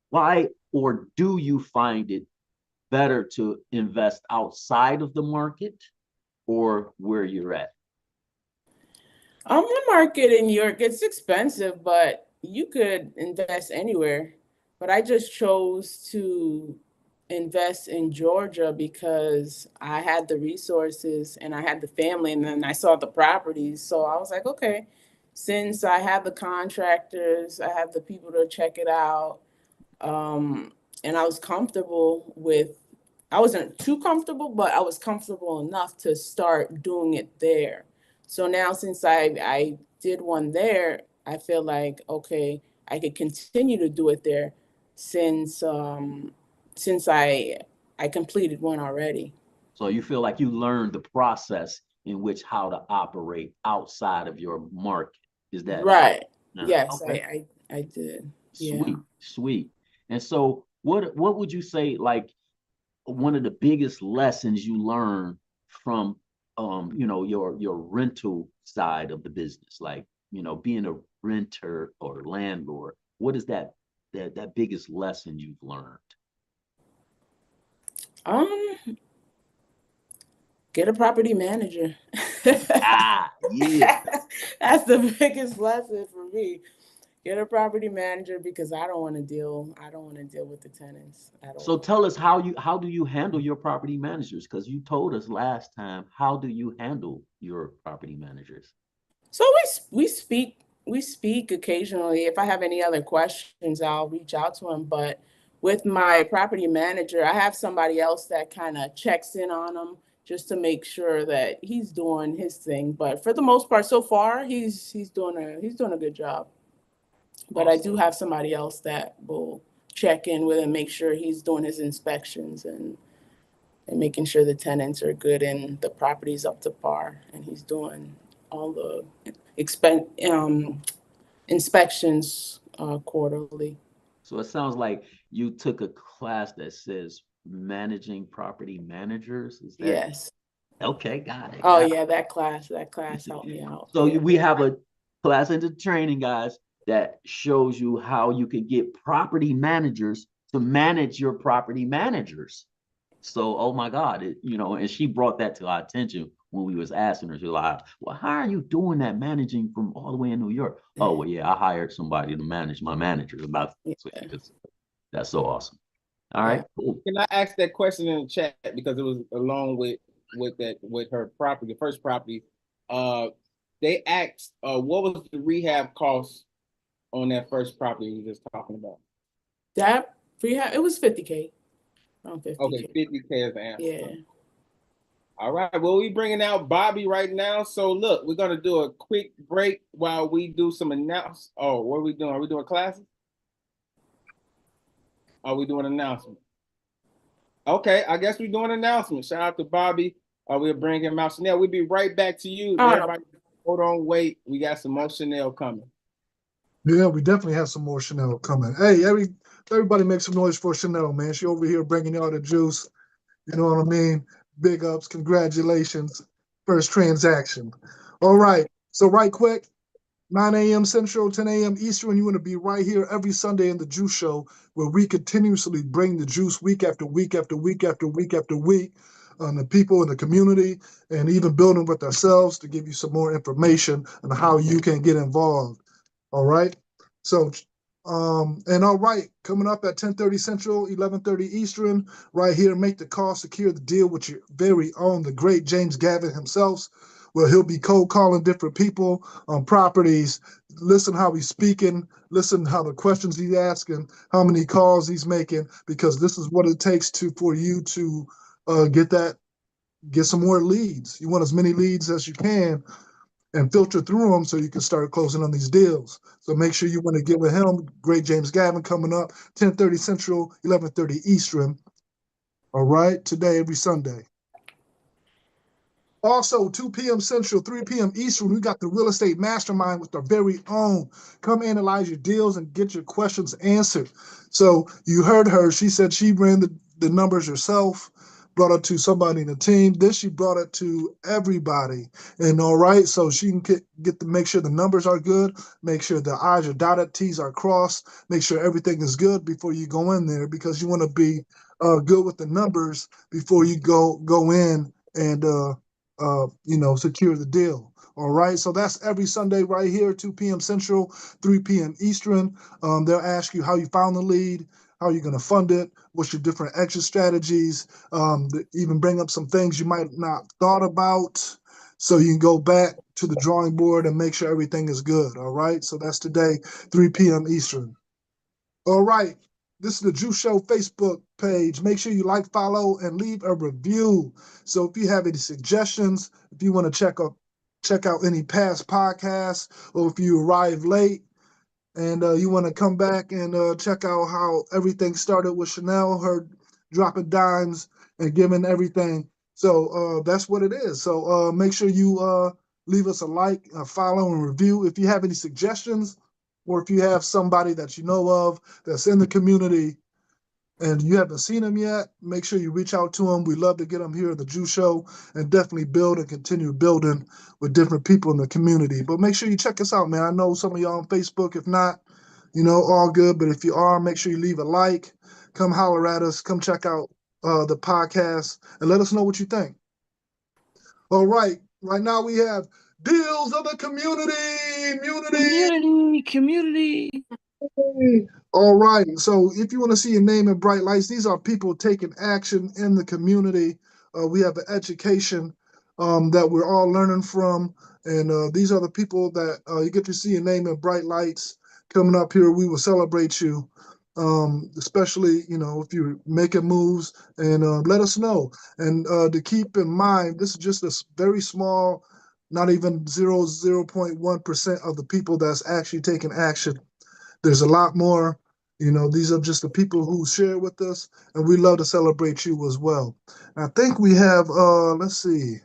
why or do you find it better to invest outside of the market or where you're at? The market in New York, it's expensive, but you could invest anywhere. But I just chose to invest in Georgia because I had the resources and I had the family, and then I saw the properties. So I was like, okay, since I have the contractors, I have the people to check it out, and I was comfortable with, I wasn't too comfortable, but I was comfortable enough to start doing it there. So now since I did one there, I feel like, okay, I could continue to do it there since I completed one already. So you feel like you learned the process in which how to operate outside of your market. Is that right? Yes, okay. I did. Sweet, Yeah. sweet. And so what would you say, like, one of the biggest lessons you learned from your rental side of the business, like, being a renter or landlord? What is that biggest lesson you've learned? Get a property manager. Yeah. That's the biggest lesson for me. Get a property manager because I don't want to deal. I don't want to deal with the tenants at So all. tell us how do you handle your property managers? Because you told us last time, how do you handle your property managers? So we speak occasionally. If I have any other questions, I'll reach out to him. But with my property manager, I have somebody else that kind of checks in on him just to make sure that he's doing his thing. But for the most part, so far, he's doing a good job. But I do Awesome. have somebody else that will check in with him, make sure he's doing his inspections and making sure the tenants are good and the property's up to par. And he's doing all the inspections quarterly. So it sounds like you took a class that says managing property managers. Is that Yes. okay? Got it. Oh Got yeah, that class helped me out. So Yeah. we have a class into training, guys, that shows you how you could get property managers to manage your property managers. So, oh my God, and she brought that to our attention when we was asking her. She was like, "Well, how are you doing that managing from all the way in New York?" Oh, well, yeah, I hired somebody to manage my managers. About Yeah. that's so awesome. All Yeah. right, cool. Can I ask that question in the chat because it was along with her property, the first property. They asked, what was the rehab cost on that first property we were just talking about? That rehab, it was 50K. Around 50K. Okay, 50K is the answer. Yeah. All right. Well, we bringing out Bobby right now. So look, we're gonna do a quick break while we do some announce. Oh, what are we doing? Are we doing classes? Are we doing announcement? Okay, I guess we're doing announcement. Shout out to Bobby. We'll bring him out. Chanel, we'll be right back to you. Oh, no. Everybody, hold on, wait. We got some more Chanel coming. Yeah, we definitely have some more Chanel coming. Hey, everybody make some noise for Chanel, man. She over here bringing y'all the juice. You know what I mean? Big ups, congratulations. First transaction. All right. So right quick, 9 a.m. Central, 10 a.m. Eastern. You want to be right here every Sunday in the Juice Show, where we continuously bring the juice week after week after week after week after week on the people in the community and even building with ourselves to give you some more information on how you can get involved. All right. So, and all right, coming up at 10:30 Central, 11:30 Eastern, right here, make the call, secure the deal with your very own, the great James Gavin himself, where he'll be cold calling different people on properties. Listen how he's speaking, listen how the questions he's asking, how many calls he's making, because this is what it takes for you to get some more leads. You want as many leads as you can and filter through them so you can start closing on these deals. So make sure you want to get with him. Great James Gavin coming up, 10:30 Central, 11:30 Eastern. All right, today, every Sunday. Also, 2 p.m. Central, 3 p.m. Eastern, we got the Real Estate Mastermind with our very own. Come analyze your deals and get your questions answered. So you heard her. She said she ran the numbers herself, brought it to somebody in the team. Then she brought it to everybody. And all right, so she can get to make sure the numbers are good, make sure the I's are dotted, T's are crossed, make sure everything is good before you go in there, because you want to be good with the numbers before you go in and secure the deal. All right. So that's every Sunday right here, 2 p.m. Central, 3 p.m. Eastern. They'll ask you how you found the lead, how you're going to fund it, what's your different exit strategies, even bring up some things you might not thought about. So you can go back to the drawing board and make sure everything is good. All right. So that's today, 3 p.m. Eastern. All right. This is the Juice Show Facebook page. Make sure you like, follow, and leave a review. So if you have any suggestions, if you want to check out any past podcasts, or if you arrive late and you want to come back and check out how everything started with Chanel, her dropping dimes and giving everything. So that's what it is. So make sure you leave us a like, a follow, and review. If you have any suggestions, or if you have somebody that you know of that's in the community and you haven't seen them yet, make sure you reach out to them. We love to get them here at the Juice Show and definitely build and continue building with different people in the community. But make sure you check us out, man. I know some of y'all on Facebook. If not, all good. But if you are, make sure you leave a like. Come holler at us. Come check out the podcast and let us know what you think. All right. Right now we have Deals of the Community. Community. community. All right. So if you want to see your name in bright lights, these are people taking action in the community. We have an education that we're all learning from. And these are the people that you get to see your name in bright lights coming up here. We will celebrate you, especially, if you're making moves, and let us know. And to keep in mind, this is just a very small, not even 0.1% of the people that's actually taking action. There's a lot more. These are just the people who share with us, and we love to celebrate you as well. And I think we have, let's see.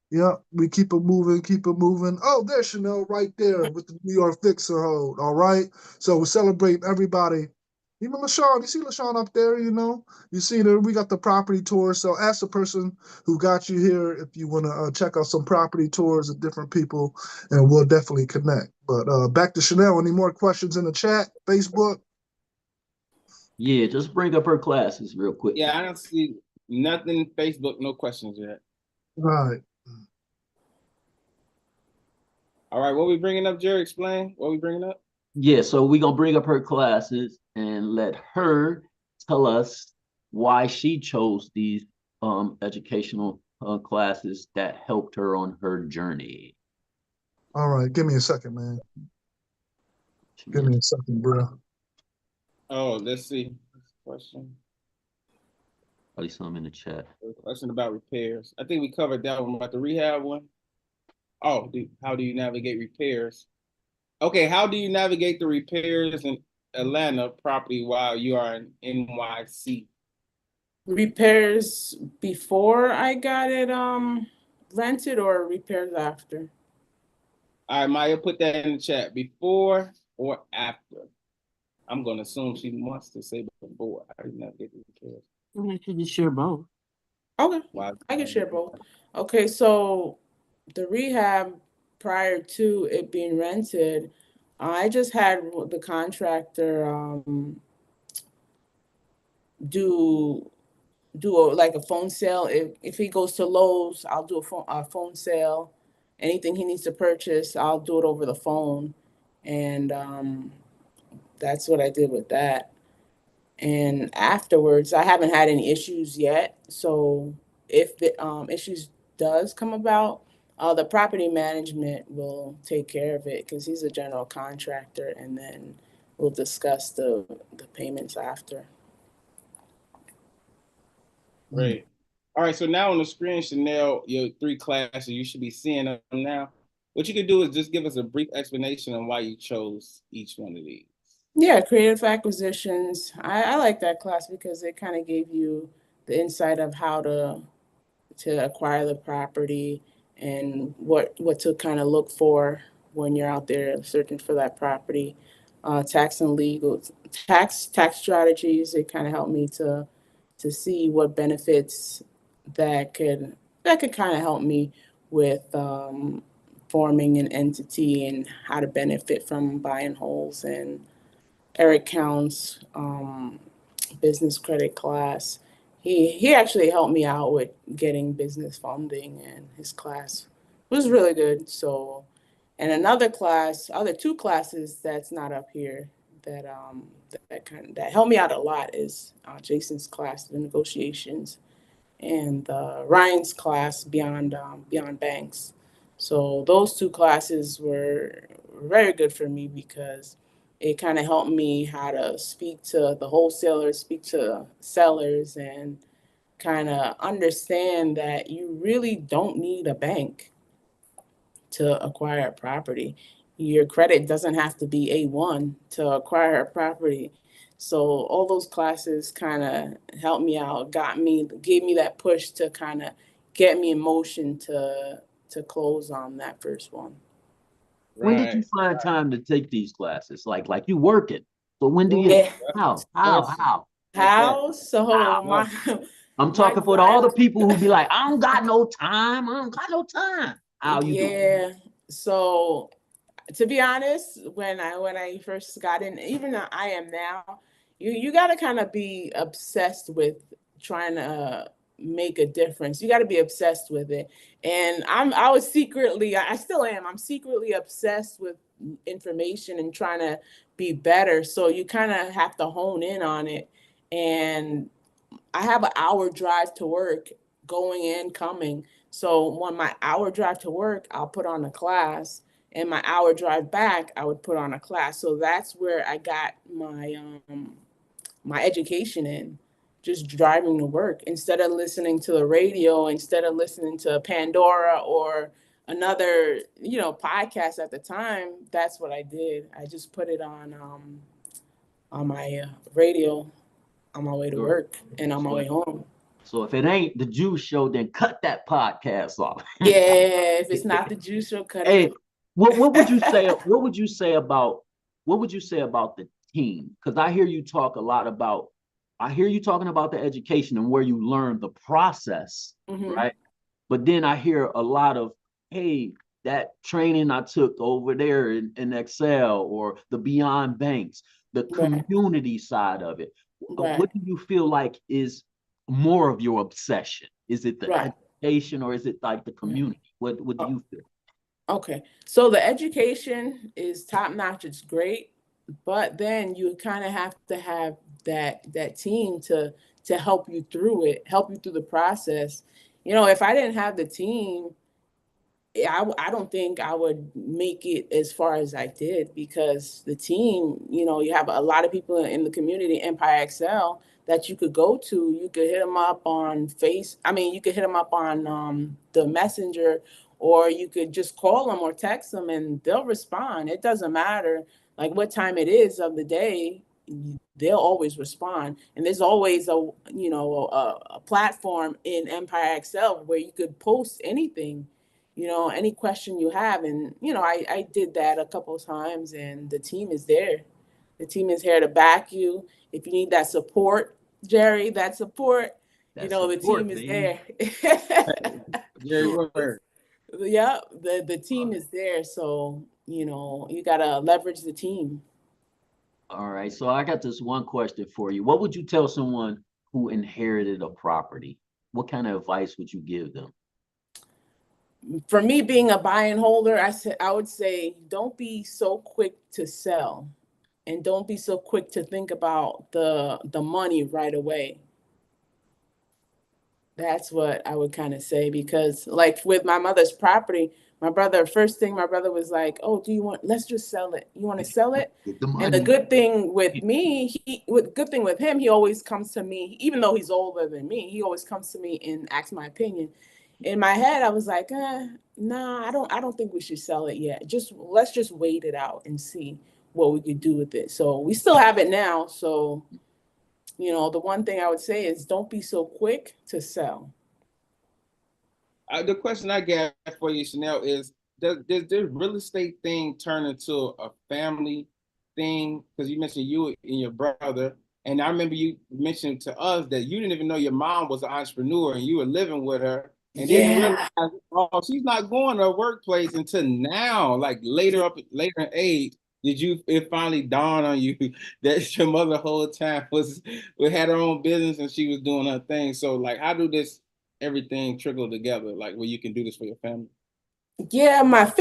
Yeah, we keep it moving, keep it moving. Oh, there's Chanel right there with the New York Fixer hold. All right. So we're celebrating everybody. Even LaShawn, you see LaShawn up there, You see that we got the property tour. So ask the person who got you here if you want to check out some property tours of different people, and we'll definitely connect. But back to Chanel. Any more questions in the chat, Facebook? Yeah, just bring up her classes real quick. Yeah, I don't see nothing. Facebook, no questions yet. Right. All right, what we bringing up, Jerry? Explain what we bringing up. Yeah, so we're gonna bring up her classes and let her tell us why she chose these educational classes that helped her on her journey. All right, give me a second, man. Give me a second, bro. Oh, let's see. Question. Probably some in the chat. Question about repairs. I think we covered that one about the rehab one. Oh, how do you navigate repairs? Okay, how do you navigate the repairs in Atlanta property while you are in NYC? Repairs before I got it rented, or repairs after? All right, Maya, put that in the chat. Before or after? I'm gonna assume she wants to say before. How do you navigate the repairs? I could just share both. Okay, Wow. I can share both. Okay, so the rehab prior to it being rented, I just had the contractor do like a phone sale. If he goes to Lowe's, I'll do a phone sale. Anything he needs to purchase, I'll do it over the phone, and that's what I did with that. And afterwards, I haven't had any issues yet. So if the issues does come about, the property management will take care of it because he's a general contractor, and then we'll discuss the payments after. Great. All right, so now on the screen, Chanel, your 3 classes, you should be seeing them now. What you can do is just give us a brief explanation on why you chose each one of these. Yeah, creative acquisitions. I like that class because it kind of gave you the insight of how to acquire the property and what to kind of look for when you're out there searching for that property. Tax and legal tax strategies. It kind of helped me to see what benefits that could kind of help me with forming an entity and how to benefit from buying wholes. And Eric Counts business credit class. He actually helped me out with getting business funding, and his class was really good. So, and other 2 classes that's not up here that that helped me out a lot is Jason's class, the negotiations, and Ryan's class, beyond banks. So those 2 classes were very good for me because it kind of helped me how to speak to the wholesalers, speak to sellers, and kind of understand that you really don't need a bank to acquire a property. Your credit doesn't have to be A1 to acquire a property. So all those classes kind of helped me out, gave me that push to kind of get me in motion to close on that first one. When did you find time to take these classes? Like you work it. So when do you Yeah. how? So my I'm talking for all the people who be like, I don't got no time. I don't got no time. How you do? So to be honest, when I first got in, even though I am now, you got to kind of be obsessed with trying to make a difference. You got to be obsessed with it. And I still am. I'm secretly obsessed with information and trying to be better. So you kind of have to hone in on it. And I have an hour drive to work, going in, coming. So when my hour drive to work, I'll put on a class, and my hour drive back, I would put on a class. So that's where I got my education in, just driving to work instead of listening to the radio, instead of listening to Pandora or another, podcast at the time. That's what I did. I just put it on my radio on my way to Sure. work and on my So, way home. so if it ain't the Juice Show, then cut that podcast off. Yeah, if it's not the juice, you'll cut it Hey, off. what would you say? What would you say about the team? Because I hear you talk a lot about. I hear you talking about the education and where you learn the process, Hmm. right? But then I hear a lot of, hey, that training I took over there in Excel or the Beyond Banks, the Right, community side of it. right, What do you feel like is more of your obsession? Is it the right. education or is it like the community? What do Oh, you feel? okay. So the education is top notch. It's great, but then you kind of have to have that team to help you through it, help you through the process. If I didn't have the team, I don't think I would make it as far as I did, because the team, you have a lot of people in the community, Empire Excel, that you could go to. You could hit them up on you could hit them up on the messenger, or you could just call them or text them and they'll respond. It doesn't matter like what time it is of the day. They'll always respond. And there's always a platform in Empire Excel where you could post anything, any question you have. And, I did that a couple of times, and the team is there. The team is here to back you. If you need that support, Jerry, that support, That the team support, is baby. there. Jerry Word. Yeah, the team is there. So, you got to leverage the team. All right. So I got this one question for you. What would you tell someone who inherited a property? What kind of advice would you give them? For me, being a buy and holder, I would say don't be so quick to sell, and don't be so quick to think about the money right away. That's what I would kind of say, because like with my mother's property, first thing my brother was like, "Oh, let's just sell it. You want to sell it?" Get the And the money. good thing with me, good thing with him, he always comes to me, even though he's older than me, he always comes to me and asks my opinion. In my head, I was like, nah, I don't think we should sell it yet. Let's just wait it out and see what we could do with it. So we still have it now. So, the one thing I would say is don't be so quick to sell. The question I got for you, Chanel, is does this real estate thing turn into a family thing? Because you mentioned you and your brother, and I remember you mentioned to us that you didn't even know your mom was an entrepreneur and you were living with her and didn't realize, Yeah. oh, she's not going to her workplace until now, like later in age. Did it finally dawn on you that your mother the whole time had her own business and she was doing her thing? So like, how do this everything trickle together, like where you can do this for your family? Yeah, my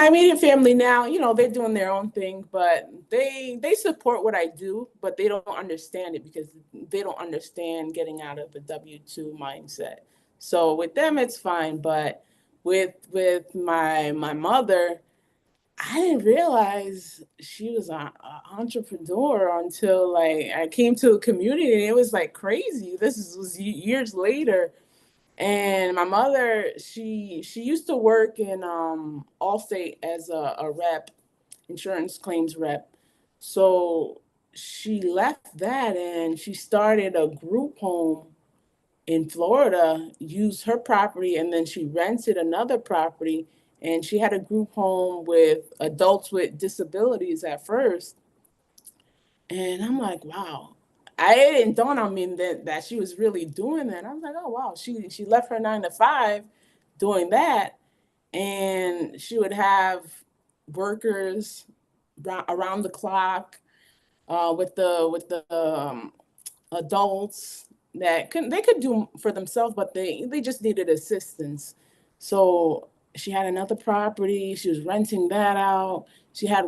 immediate family now, they're doing their own thing, but they support what I do, but they don't understand it because they don't understand getting out of the W-2 mindset. So with them it's fine, but with my mother, I didn't realize she was an entrepreneur until like I came to a community, and it was like crazy. Was years later. And my mother, she used to work in Allstate as a rep, insurance claims rep. So she left that and she started a group home in Florida, used her property, and then she rented another property. And she had a group home with adults with disabilities at first. And I'm like, wow. I it didn't dawn on me that she was really doing that. I was like, oh wow, she left her 9 to 5 doing that, and she would have workers around the clock, with the adults that they could do for themselves, but they just needed assistance. So she had another property. She was renting that out. she had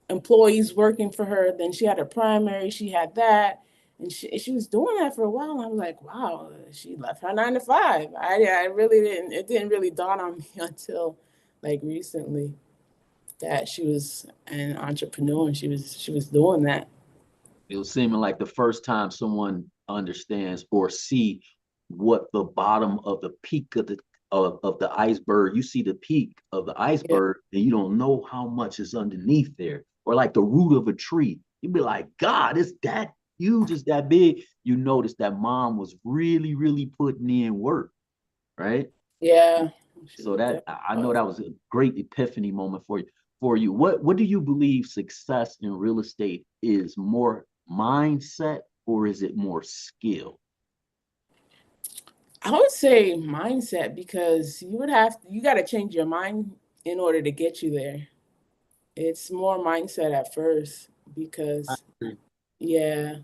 employees working for her. Then she had a primary. She had that, and she was doing that for a while. And I was like, wow, she left her 9 to 5. I really didn't. It didn't really dawn on me until like recently that she was an entrepreneur and she was doing that. It was seeming like the first time someone understands or see what the bottom of the peak of the iceberg. You see the peak of the Yeah. iceberg, and you don't know how much is underneath there, or like the root of a tree. You'd be like, God, it's that huge, it's that big. You notice that mom was really, really putting in work, right? Yeah. So that I know that was a great epiphany moment for you. For you, what do you believe success in real estate is? More mindset or is it more skill? I would say mindset because you got to change your mind in order to get you there. It's more mindset at first I because agree. yeah,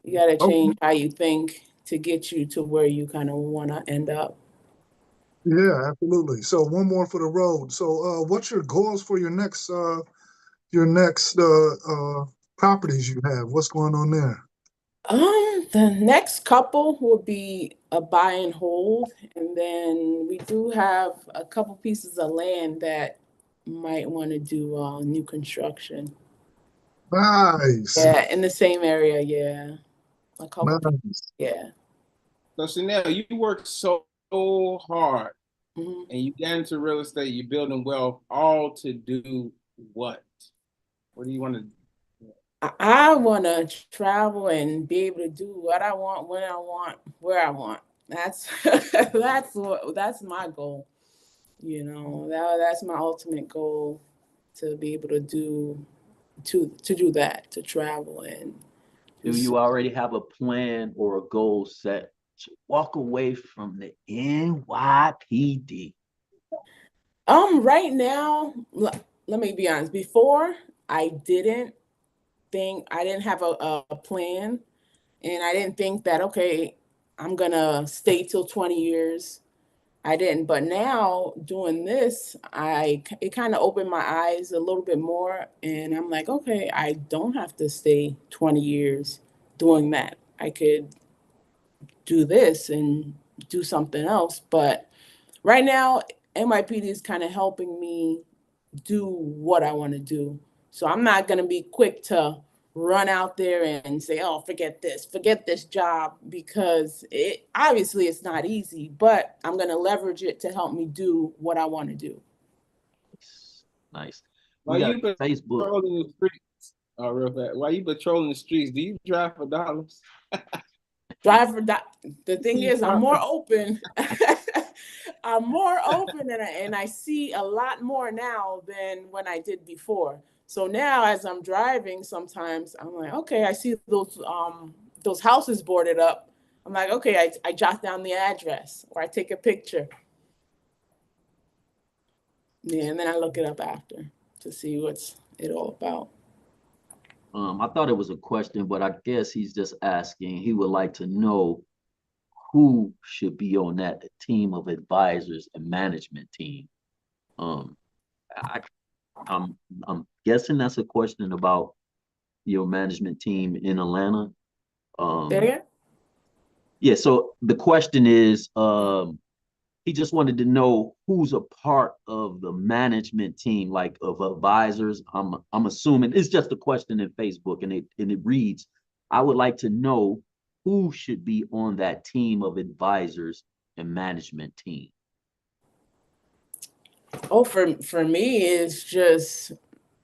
you got to Okay. change how you think to get you to where you kind of want to end up. Yeah, absolutely. So one more for the road. So what's your goals for your next properties you have? What's going on there? The next couple will be a buy and hold, and then we do have a couple pieces of land that might want to do new construction. Nice. Yeah, in the same area. Yeah, a couple. Nice. Yeah. So Chanel, you work so hard Mhm. and you get into real estate, you're building wealth, all to do what? What do you want to do? I want to travel and be able to do what I want, when I want, where I want. That's that's my goal. That's my ultimate goal to be able to do that, to travel and Do just you already have a plan or a goal set to walk away from the NYPD? right now, let me be honest. Before I didn't have a plan, and I didn't think that okay, I'm gonna stay till 20 years. I didn't, but now doing this, it kind of opened my eyes a little bit more, and I'm like, okay, I don't have to stay 20 years doing that. I could do this and do something else. But right now, NYPD is kind of helping me do what I want to do. So I'm not going to be quick to run out there and say, "Oh, forget this job," because it obviously it's not easy. But I'm going to leverage it to help me do what I want to do. Nice. We While got you Facebook. patrolling the streets, real fast, while you patrolling the streets, do you drive for dollars? Drive for that. The thing See, is, I'm more open. I'm more open, and I see a lot more now than when I did before. So now, as I'm driving, sometimes I'm like, okay, I see those houses boarded up. I'm like, okay, I jot down the address or I take a picture. Yeah, and then I look it up after to see what's it all about. I thought it was a question, but I guess he's just asking. He would like to know who should be on that team of advisors and management team. Um, I, I'm I'm guessing that's a question about your management team in Atlanta. Say it Um, again? yeah. So the question is, he just wanted to know who's a part of the management team, like of advisors. I'm assuming it's just a question in Facebook, and it reads, I would like to know who should be on that team of advisors and management team. Oh, for me, it's just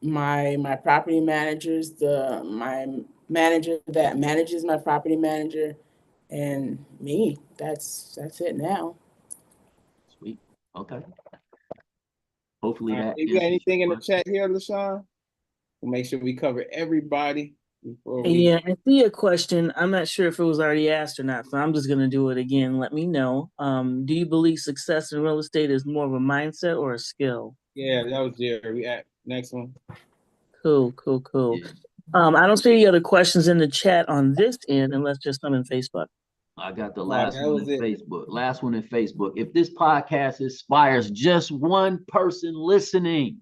my property managers, the my manager that manages my property manager, and me. That's it now. Sweet. Okay. Hopefully all right, that you got answers your anything in the question. chat here, LaShawn? We'll make sure we cover everybody before we. Yeah, I see a question. I'm not sure if it was already asked or not, so I'm just gonna do it again. Let me know. Do you believe success in real estate is more of a mindset or a skill? Yeah, that was Jerry. We at next one. Cool, cool, cool. Yeah. I don't see any other questions in the chat on this end unless just some in Facebook. I got the No, last that one was in it. Facebook. Last one in Facebook. If this podcast inspires just one person listening,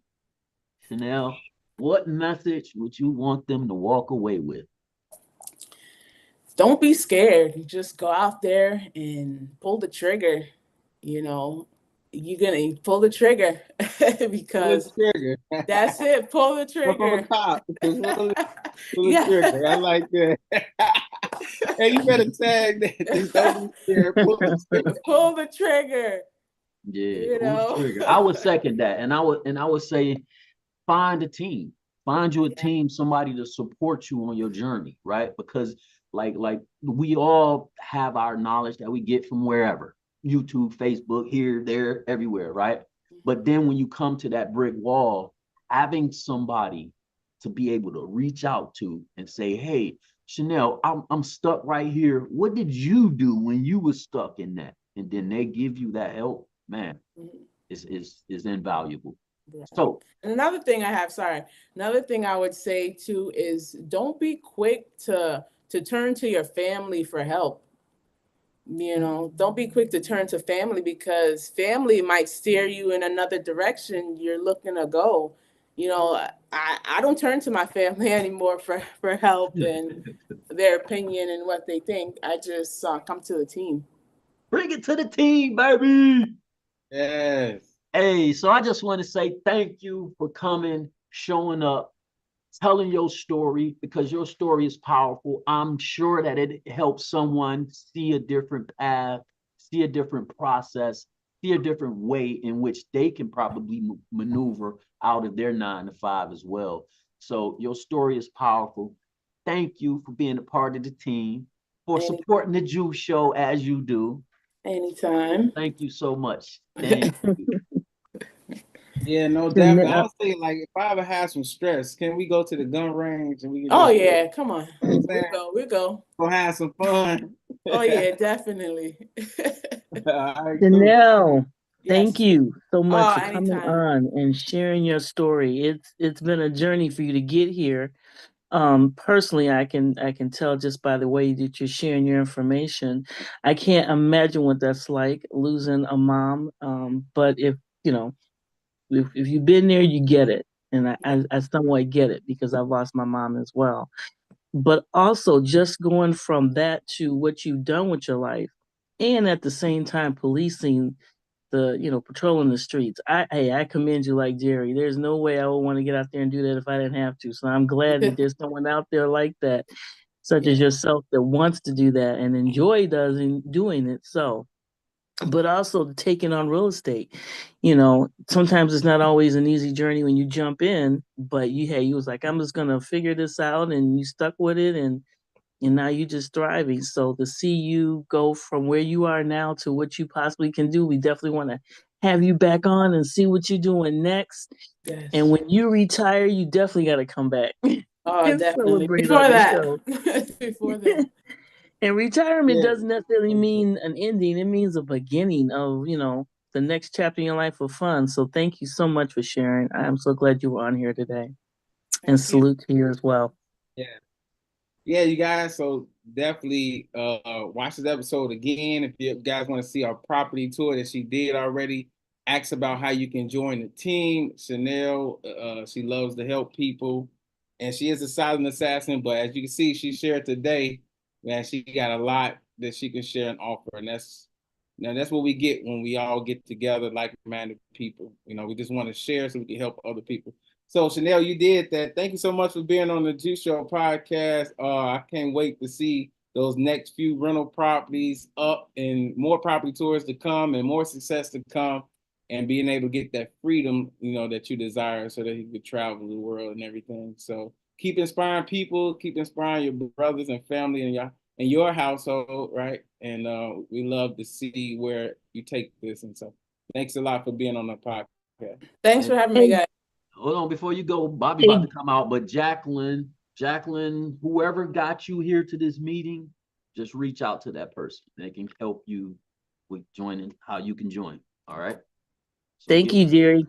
Chanel, what message would you want them to walk away with? Don't be scared. You just go out there and pull the trigger. You know, you're gonna pull the trigger Pull the because trigger. that's it. Pull the But from a trigger. cop, just pull the Yeah. trigger. I like that. Hey, you better tag that. Just don't be scared. Pull the trigger. Pull the trigger. Yeah, You pull the know. trigger. I would second that, and I would say find a team. Find you a Yeah. team, somebody to support you on your journey, right? Because like we all have our knowledge that we get from wherever, YouTube, Facebook, here, there, everywhere, right? But then when you come to that brick wall, having somebody to be able to reach out to and say, "Hey, Chanel, I'm stuck right here. What did you do when you were stuck in that?" And then they give you that help, man, Mhm. is invaluable. Yeah. So And another thing I would say too is don't be quick to turn to your family for help. You know, don't be quick to turn to family because family might steer you in another direction you're looking to go. You know, I don't turn to my family anymore for help and their opinion and what they think. I just come to the team. bring it to the team, baby. Yes. Hey, so I just want to say thank you for coming, showing up, telling your story because your story is powerful. I'm sure that it helps someone see a different path, see a different process, see a different way in which they can probably maneuver out of their 9 to 5 as well. So your story is powerful. Thank you for being a part of the team, for Any supporting the Juice Show as you do. anytime. Thank you so much. Thank you. Yeah, no, definitely. I Chanel, was thinking, like, if I ever have some stress, can we go to the gun range and we can Oh just, yeah, come on. you know what I'm We saying, go. We go. go have some fun. Oh yeah, definitely. All right, cool. Chanel, thank Yes. you so much Oh, for coming anytime. on and sharing your story. It's been a journey for you to get here. Personally, I can tell just by the way that you're sharing your information. I can't imagine what that's like losing a mom. But if you know, if you've been there, you get it. And I somewhat get it because I've lost my mom as well. But also just going from that to what you've done with your life and at the same time policing patrolling the streets. I commend you like Jerry. There's no way I would want to get out there and do that if I didn't have to. So I'm glad that there's someone out there like that, such as Yeah. yourself, that wants to do that and enjoy doing it. So but also taking on real estate. Sometimes it's not always an easy journey when you jump in, but you was like, I'm just gonna figure this out, and you stuck with it, and now you're just thriving. So to see you go from where you are now to what you possibly can do, we definitely want to have you back on and see what you're doing next. And Yes. when you retire, you definitely got to come back Oh, and definitely. celebrate Before on the that. show. Before that. And retirement Yeah. doesn't necessarily mean an ending. It means a beginning of, the next chapter in your life of fun. So thank you so much for sharing. I'm so glad you were on here today. And Thank you. salute to you as well. Yeah. Yeah, you guys. So definitely watch this episode again. If you guys want to see our property tour that she did already, ask about how you can join the team. Chanel, she loves to help people, and she is a silent assassin. But as you can see, she shared today, man, she got a lot that she can share and offer, and that's what we get when we all get together, like-minded people. We just want to share so we can help other people. So Chanel, you did that. Thank you so much for being on the G Show podcast. I can't wait to see those next few rental properties up and more property tours to come and more success to come and being able to get that freedom, that you desire so that you could travel the world and everything. So keep inspiring people, keep inspiring your brothers and family and your household, right? And we love to see where you take this. And so thanks a lot for being on the podcast. Thanks And for having me, Hey, guys. hold on, before you go, Bobby about hey, to come out, but Jacqueline, whoever got you here to this meeting, just reach out to that person. They can help you with joining, how you can join. All right. So thank give you, Jerry.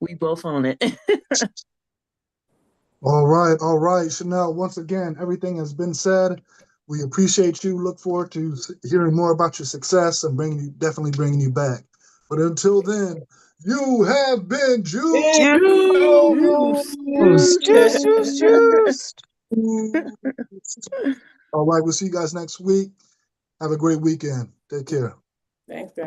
We both own it. All right, Chanel. Once again, everything has been said. We appreciate you. Look forward to hearing more about your success and definitely bringing you back. But until then, You have been juiced. Juice. All right, we'll see you guys next week. Have a great weekend. Take care. Thanks, guys.